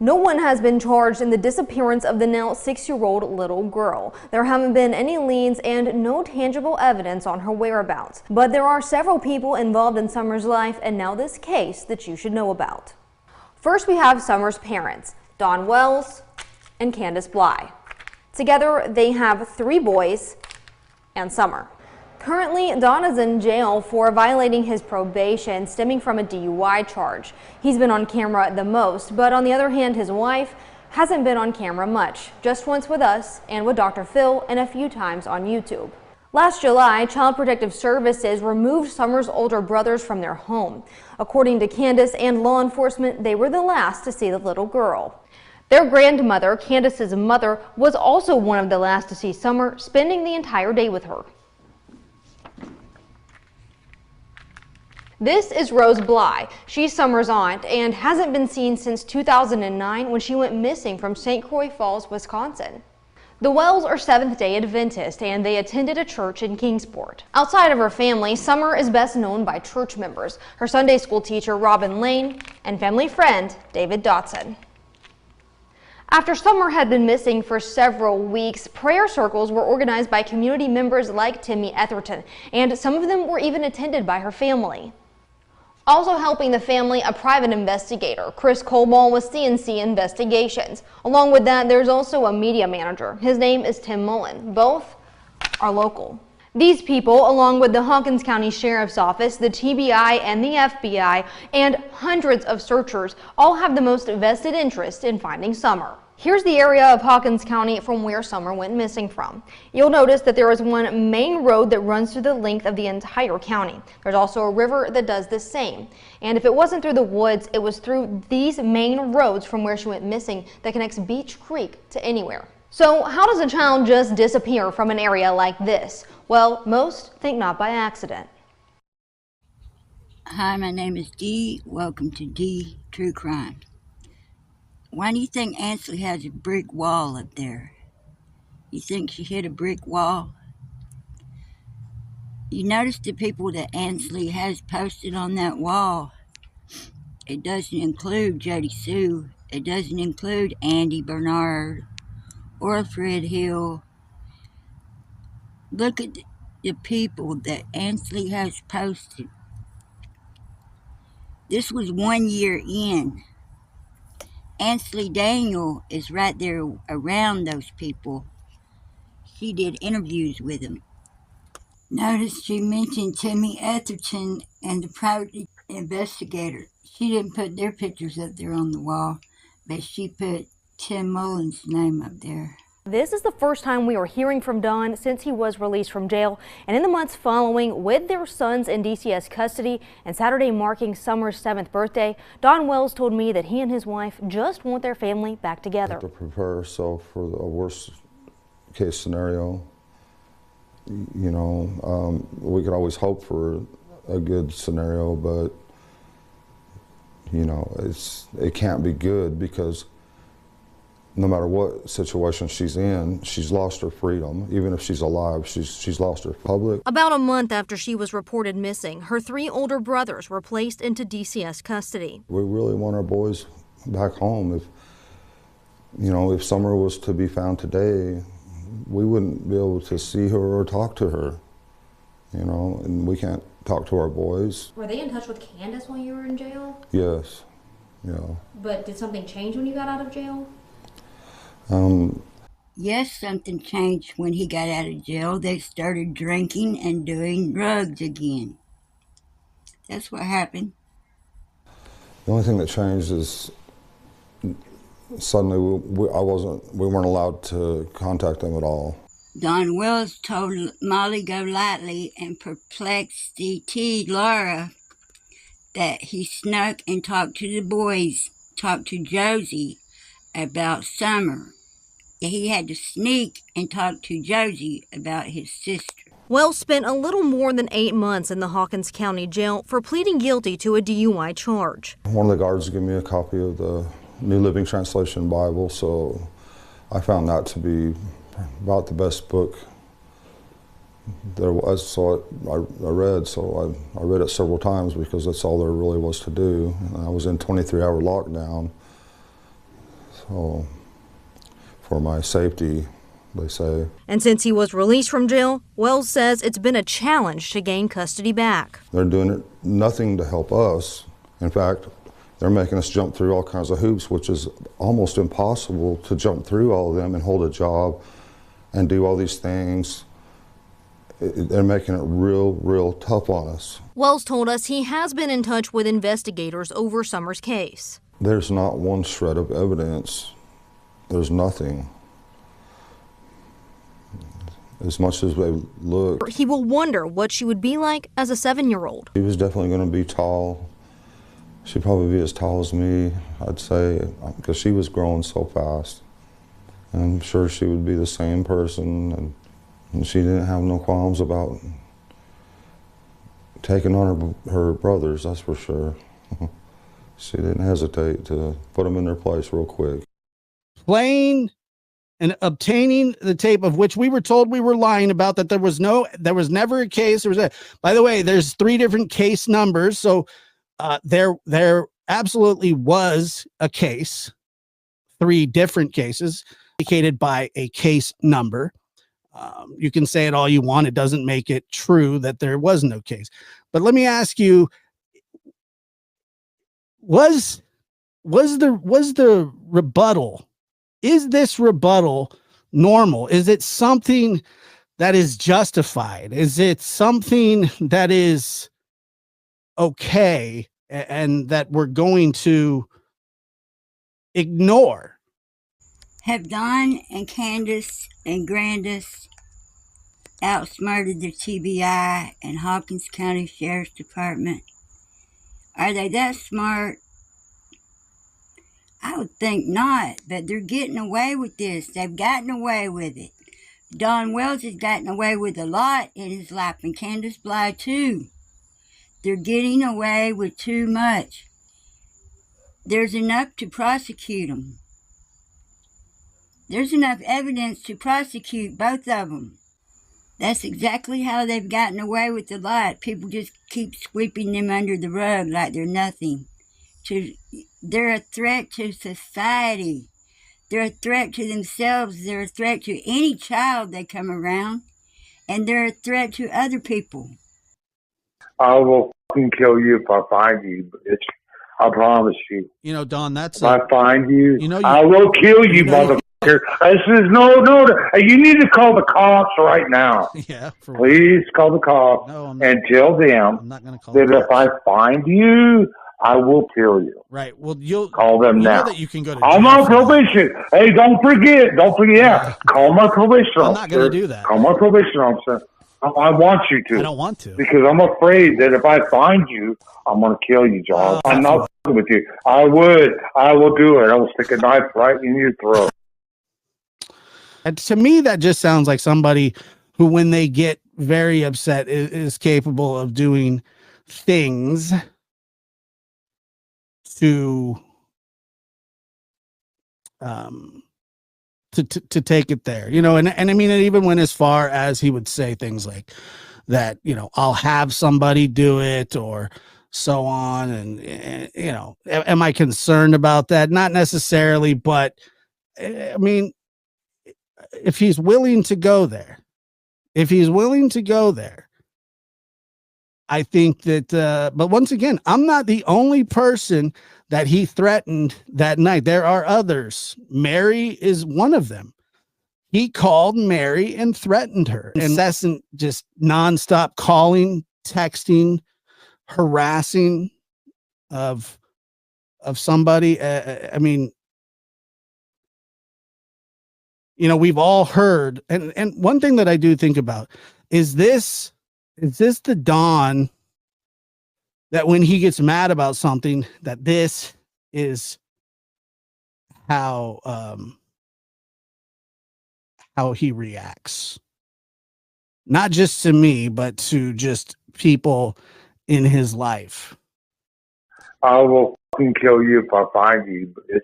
No one has been charged in the disappearance of the now 6-year-old little girl. There haven't been any leads and no tangible evidence on her whereabouts. But there are several people involved in Summer's life and now this case that you should know about. First, we have Summer's parents, Don Wells and Candus Bly. Together, they have 3 boys and Summer. Currently, Don is in jail for violating his probation stemming from a DUI charge. He's been on camera the most, but on the other hand, his wife hasn't been on camera much, just once with us and with Dr. Phil and a few times on YouTube. Last July, Child Protective Services removed Summer's older brothers from their home. According to Candus and law enforcement, they were the last to see the little girl. Their grandmother, Candus's mother, was also one of the last to see Summer, spending the entire day with her. This is Rose Bly. She's Summer's aunt and hasn't been seen since 2009 when she went missing from St. Croix Falls, Wisconsin. The Wells are Seventh-day Adventists and they attended a church in Kingsport. Outside of her family, Summer is best known by church members, her Sunday school teacher Robin Lane, and family friend David Dotson. After Summer had been missing for several weeks, prayer circles were organized by community members like Timmy Etherton, and some of them were even attended by her family. Also helping the family, a private investigator, Chris Colball with CNC Investigations. Along with that, there's also a media manager. His name is Tim Mullen. Both are local. These people, along with the Hawkins County Sheriff's Office, the TBI, and the FBI, and hundreds of searchers, all have the most vested interest in finding Summer. Here's the area of Hawkins County from where Summer went missing from. You'll notice that there is one main road that runs through the length of the entire county. There's also a river that does the same. And if it wasn't through the woods, it was through these main roads from where she went missing that connects Beach Creek to anywhere. So how does a child just disappear from an area like this? Well, most think not by accident. Hi, my name is Dee. Welcome to Dee True Crime. Why do you think Ansley has a brick wall up there? You think she hit a brick wall? You notice the people that Ansley has posted on that wall. It doesn't include Jody Sue. It doesn't include Andy Bernard or Fred Hill. Look at the people that Ansley has posted. This was 1 year in. Ansley Daniel is right there around those people. She did interviews with them. Notice she mentioned Timmy Etherton and the private investigator. She didn't put their pictures up there on the wall, but she put Tim Mullen's name up there. This is the first time we are hearing from Don since he was released from jail, and in the months following, with their sons in DCS custody and Saturday marking Summer's 7th birthday, Don Wells told me that he and his wife just want their family back together. To prepare ourselves for the worst case scenario, you know, we could always hope for a good scenario, but you know, it can't be good because no matter what situation she's in, she's lost her freedom. Even if she's alive, she's lost her public. About a month after she was reported missing, her 3 older brothers were placed into DCS custody. We really want our boys back home. If Summer was to be found today, we wouldn't be able to see her or talk to her, you know, and we can't talk to our boys. Were they in touch with Candus while you were in jail? Yes, yeah. But did something change when you got out of jail? Yes, something changed when he got out of jail. They started drinking and doing drugs again. That's what happened. The only thing that changed is suddenly we weren't allowed to contact them at all. Don Wells told Molly Golightly and Perplexity T. Laura that he snuck and talked to the boys, talked to Josie about Summer. He had to sneak and talk to Josie about his sister. Wells spent a little more than 8 months in the Hawkins County Jail for pleading guilty to a DUI charge. One of the guards gave me a copy of the New Living Translation Bible, so I found that to be about the best book there was. So I read it several times because that's all there really was to do. And I was in 23-hour lockdown. So, for my safety, they say. And since he was released from jail, Wells says it's been a challenge to gain custody back. They're doing nothing to help us. In fact, they're making us jump through all kinds of hoops, which is almost impossible to jump through all of them and hold a job and do all these things. They're making it real tough on us. Wells told us he has been in touch with investigators over Summer's case. There's not one shred of evidence. There's nothing. As much as they look. He will wonder what she would be like as a 7-year-old. She was definitely going to be tall. She'd probably be as tall as me, I'd say, because she was growing so fast. I'm sure she would be the same person, and she didn't have no qualms about taking on her brothers, that's for sure. She didn't hesitate to put them in their place real quick. Playing and obtaining the tape, of which we were told we were lying about, that there was never a case. By the way, there's 3 different case numbers. So there absolutely was a case, 3 different cases indicated by a case number. You can say it all you want. It doesn't make it true that there was no case. But let me ask you, was the rebuttal, is this rebuttal normal? Is it something that is justified? Is it something that is okay and that we're going to ignore? Have Don and Candus and Grandus outsmarted the TBI and Hawkins County Sheriff's Department? Are they that smart? I would think not, but they're getting away with this. They've gotten away with it. Don Wells has gotten away with a lot in his life, and Candace Bly too. They're getting away with too much. There's enough to prosecute them. There's enough evidence to prosecute both of them. That's exactly how they've gotten away with a lot. People just keep sweeping them under the rug like they're nothing. They're a threat to society. They're a threat to themselves. They're a threat to any child they come around. And they're a threat to other people. I will fucking kill you if I find you, bitch. I promise you. You know, Don, that's... If I find you, you know, I will kill you, motherfucker. This is no. You need to call the cops right now. Yeah. Please call the cops and tell them I'm not gonna call that the if I find you, I will kill you. Right. Well, you'll call them now. Know that you can go to I'm on probation. Hey, don't forget. Yeah. Call my probation officer. I'm not going to do that. Call my probation officer. I want you to. I don't want to. Because I'm afraid that if I find you, I'm going to kill you, John. I'm not fucking with you. I will do it. I will stick a knife right in your throat. And to me, that just sounds like somebody who, when they get very upset, is capable of doing things to take it there, you know, and I mean, it even went as far as he would say things like that, you know, I'll have somebody do it or so on. And you know, am I concerned about that? Not necessarily, but I mean, if he's willing to go there, I think that, but once again, I'm not the only person that he threatened that night. There are others. Mary is one of them. He called Mary and threatened her. Incessant, just nonstop calling, texting, harassing of somebody. I mean, you know, we've all heard, and one thing that I do think about is this the Don that when he gets mad about something, that this is how he reacts, not just to me, but to just people in his life. I will fucking kill you if I find you, bitch.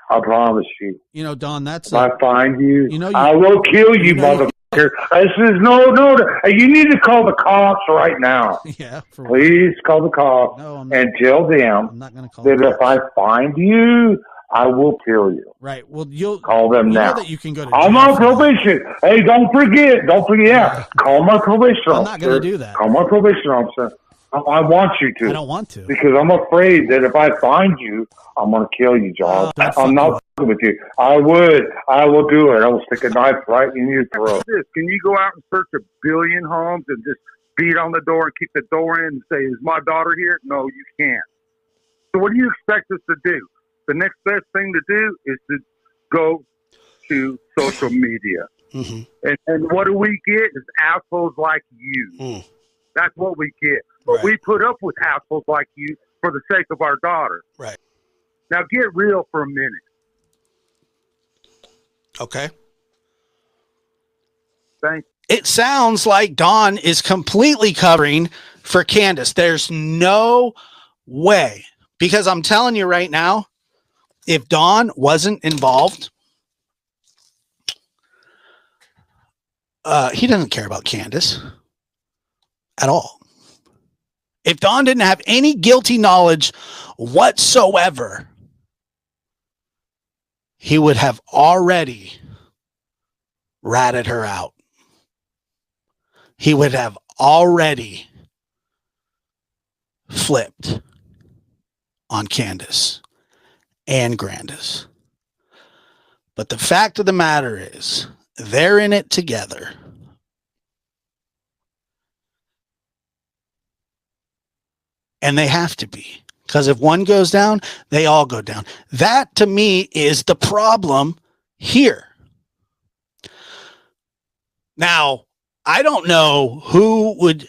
I promise you. You know, Don, that's... If I find you, you know, I will kill you, motherfucker. This is no. You need to call the cops right now. Yeah. Please call the cops and tell them I'm not gonna call that if I find you, I will kill you. Right. Well, you'll Call them you now. know that you can go to I'm jail on for that. probation. Hey, don't forget. Yeah. Call my probation officer. I'm not going to do that. Call my probation officer. I want you to. I don't want to. Because I'm afraid that if I find you, I'm going to kill you, John. I'm not fucking with you. I will do it. I will stick a knife right in your throat. Can you go out and search 1 billion homes and just beat on the door and kick the door in and say, is my daughter here? No, you can't. So what do you expect us to do? The next best thing to do is to go to social media. Mm-hmm. And what do we get is assholes like you. Mm. That's what we get. But we put up with assholes like you for the sake of our daughter. Right. Now get real for a minute. Okay. Thank It sounds like Dawn is completely covering for Candus. There's no way. Because I'm telling you right now, if Dawn wasn't involved, he doesn't care about Candus at all. If Dawn didn't have any guilty knowledge whatsoever, he would have already ratted her out. He would have already flipped on Candus and Grandis. But the fact of the matter is, they're in it together. And they have to be. Because if one goes down, they all go down. That, to me, is the problem here. Now, I don't know who would...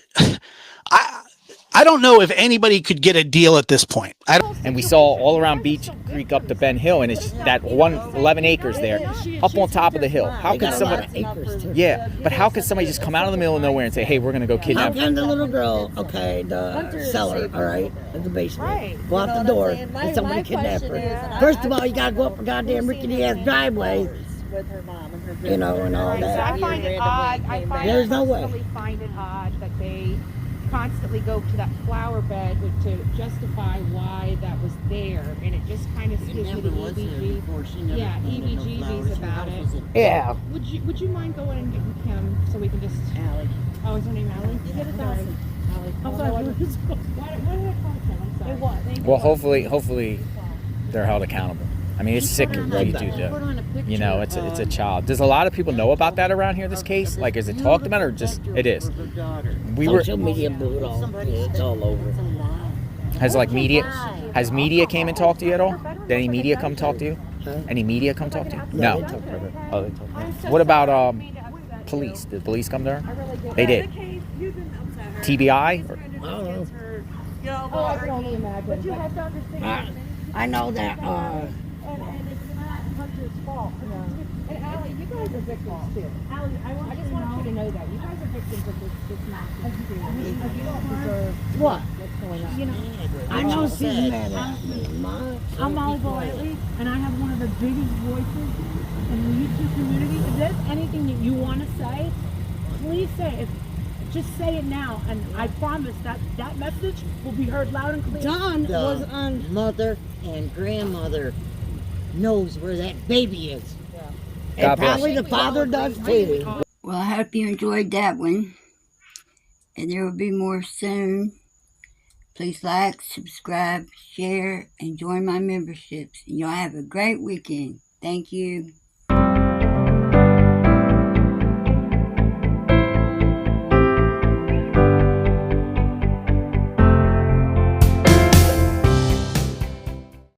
I don't know if anybody could get a deal at this point. And we saw all around Beach Creek up to Ben Hill, and it's that 11 acres there, up on top of the hill. How could somebody? Yeah, but how could somebody just come out of the middle of nowhere and say, "Hey, we're gonna go kidnap"? How can the little girl, okay, the seller, all right, in the basement, go out the door and somebody kidnap her? First of all, you gotta go up a goddamn rickety ass driveway. With her mom and her you know, and all that. I find it odd. There's no way. Find it odd that they constantly go to that flower bed to justify why that was there, and it just kind of gives me the EBGBs. Yeah, EBGBs about it. Yeah. Would you mind going and getting Kim so we can just? Allie. Oh, is her name Allie? Yeah, it's Allie. Allie. I'm sorry. What did I call Kim? I'm sorry. It was. Well, hopefully, they're held accountable. I mean, it's sick what you do to, you know, it's a child. Does a lot of people know about that around here, this case? Like, is it talked about or just, it is? Social media blew it all. It's all over. Has media came and talked to you at all? Did any media come talk to you? Any media come talk to you? No. Oh, they talked to her. What about police? Did police come to her? They did. TBI? I don't know. Oh, I can only imagine. But you have to understand. I know that, and it's not Hunter's fault. And Allie, you guys are victims too. Allie, I just want you to know that. You guys are victims of this nonsense too. You don't deserve what? What's going on. You know, I know she's mad at me, Ma. I'm Molly Golightly, and I have one of the biggest voices in the YouTube community. If there's anything that you want to say, please say it. Just say it now, and I promise that message will be heard loud and clear. John was on Mother and Grandmother knows where that baby is. Yeah. And probably the father does too. Well, I hope you enjoyed that one. And there will be more soon. Please like, subscribe, share, and join my memberships. And y'all have a great weekend. Thank you.